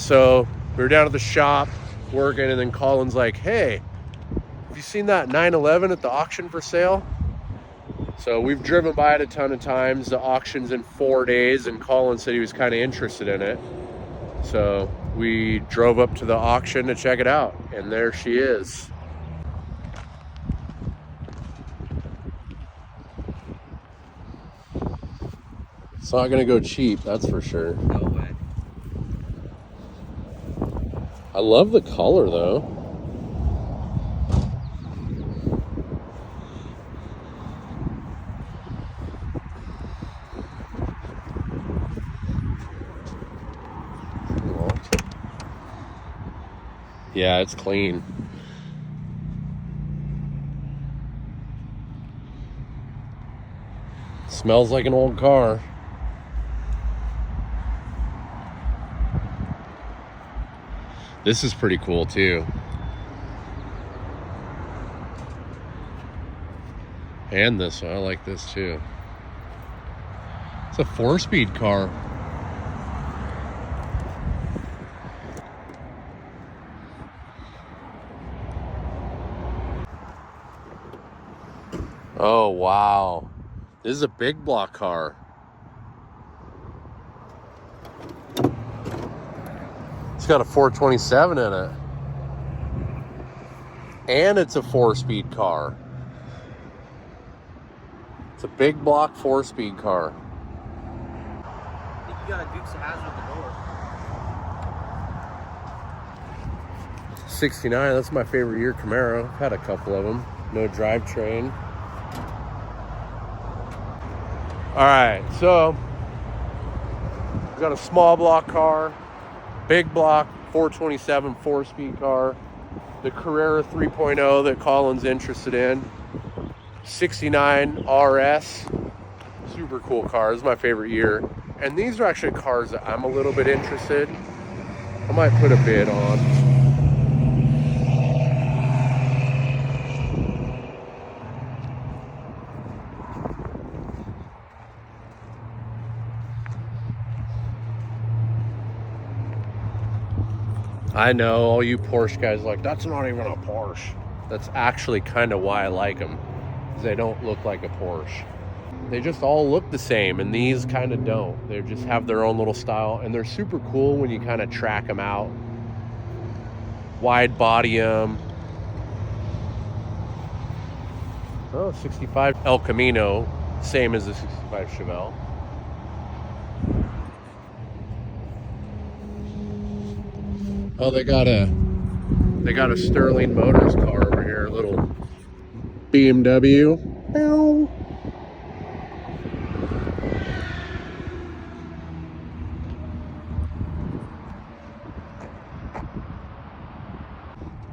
So we were down at the shop working, and then Collin's like, hey, have you seen that 911 at the auction for sale? So we've driven by it a ton of times. The auction's in 4 days, and Collin said he was kind of interested in it. So we drove up to the auction to check it out, and there she is. It's not gonna go cheap, that's for sure. No way. I love the color though. Yeah, it's clean. Smells like an old car. This is pretty cool too. And this one, I like this too. It's a 4-speed car. Oh, wow. This is a big block car. It's got a 427 in it. And it's a 4-speed car. It's a big block 4-speed car. I think you got a Dukes of Hazzard with the door. 69, that's my favorite year Camaro. I've had a couple of them. No drivetrain. All right, so we've got a small block car, big block 427 4-speed car, the Carrera 3.0 that Collin's interested in, 69 RS, super cool car. This is my favorite year. And these are actually cars that I'm a little bit interested. I might put a bid on. I know all you Porsche guys are like, that's not even a Porsche. That's actually kind of why I like them. Because they don't look like a Porsche. They just all look the same, and these kind of don't. They just have their own little style, and they're super cool when you kind of track them out. Wide body them. Oh, 65 El Camino, same as the 65 Chevelle. Oh, they got a Sterling Motors car over here, a little BMW. Ow.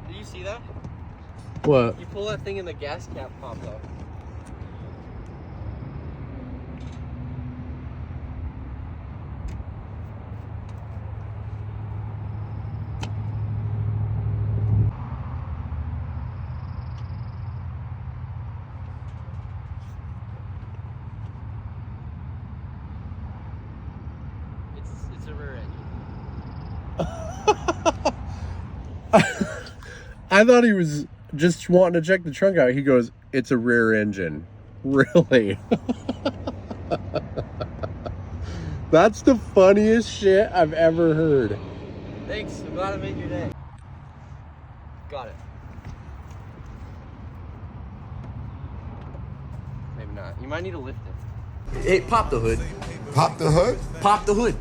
Did you see that? What? You pull that thing and the gas cap popped up. It's a rear engine. I thought he was just wanting to check the trunk out. He goes, it's a rear engine. Really? That's the funniest shit I've ever heard. Thanks, I'm glad I made your day. Got it. Maybe not. You might need to lift it. Hey, pop the hood. Pop the hood? Pop the hood.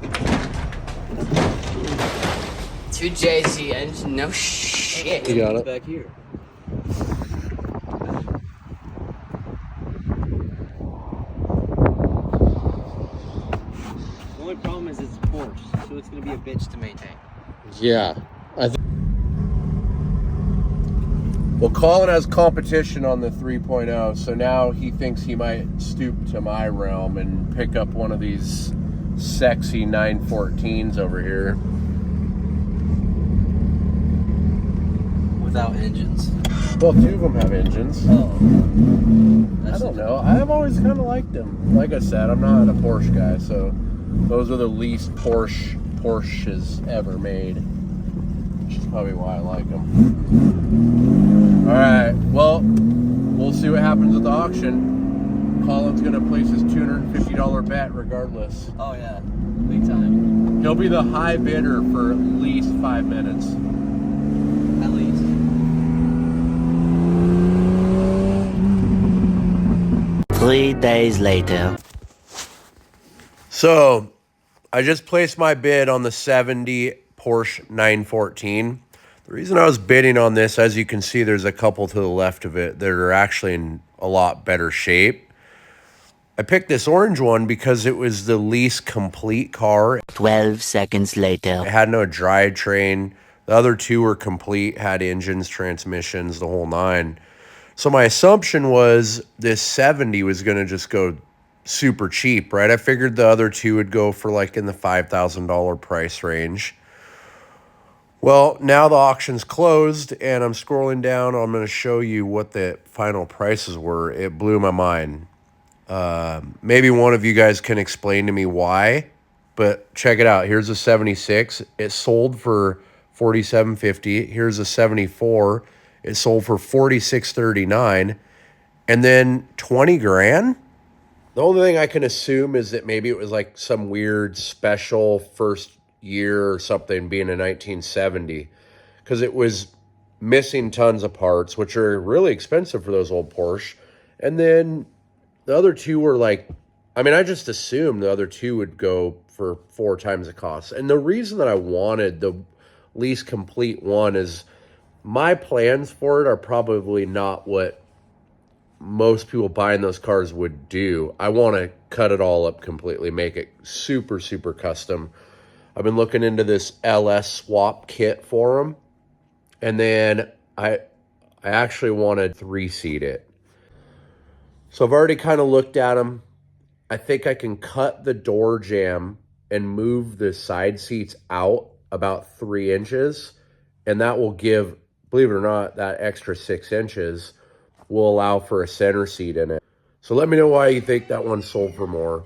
2JZ engine, no shit. You got it. Back here. The only problem is it's Porsche, so it's gonna be a bitch to maintain. Yeah. Well, Collin has competition on the 3.0, so now he thinks he might stoop to my realm and pick up one of these sexy 914s over here. Without engines. Well, 2 of them have engines. Oh. I don't know. I've always kind of liked them. Like I said, I'm not a Porsche guy, so those are the least Porsche Porsche has ever made, which is probably why I like them. All right, well, we'll see what happens at the auction. Collin's gonna place his $250 bet regardless. Oh yeah, big time. He'll be the high bidder for at least 5 minutes. At least. Three days later. So, I just placed my bid on the 70 Porsche 914. The reason I was bidding on this, as you can see, there's a couple to the left of it that are actually in a lot better shape. I picked this orange one because it was the least complete car. 12 seconds later. It had no drivetrain. The other two were complete, had engines, transmissions, the whole nine. So my assumption was this 70 was going to just go super cheap, right? I figured the other two would go for like in the $5,000 price range. Well, now the auction's closed and I'm scrolling down. I'm going to show you what the final prices were. It blew my mind. Maybe one of you guys can explain to me why, but check it out. Here's a 76. It sold for $47.50. Here's a 74. It sold for $46.39. And then 20 grand. The only thing I can assume is that maybe it was like some weird special first year or something, being a 1970, because it was missing tons of parts, which are really expensive for those old Porsche. And then the other two were like, I mean, I just assumed the other two would go for 4 times the cost. And the reason that I wanted the least complete one is my plans for it are probably not what most people buying those cars would do. I want to cut it all up completely, make it super, super custom. I've been looking into this LS swap kit for them. And then I actually wanted 3-seat it. So I've already kind of looked at them. I think I can cut the door jamb and move the side seats out about 3 inches. And that will give, believe it or not, that extra 6 inches will allow for a center seat in it. So let me know why you think that one sold for more.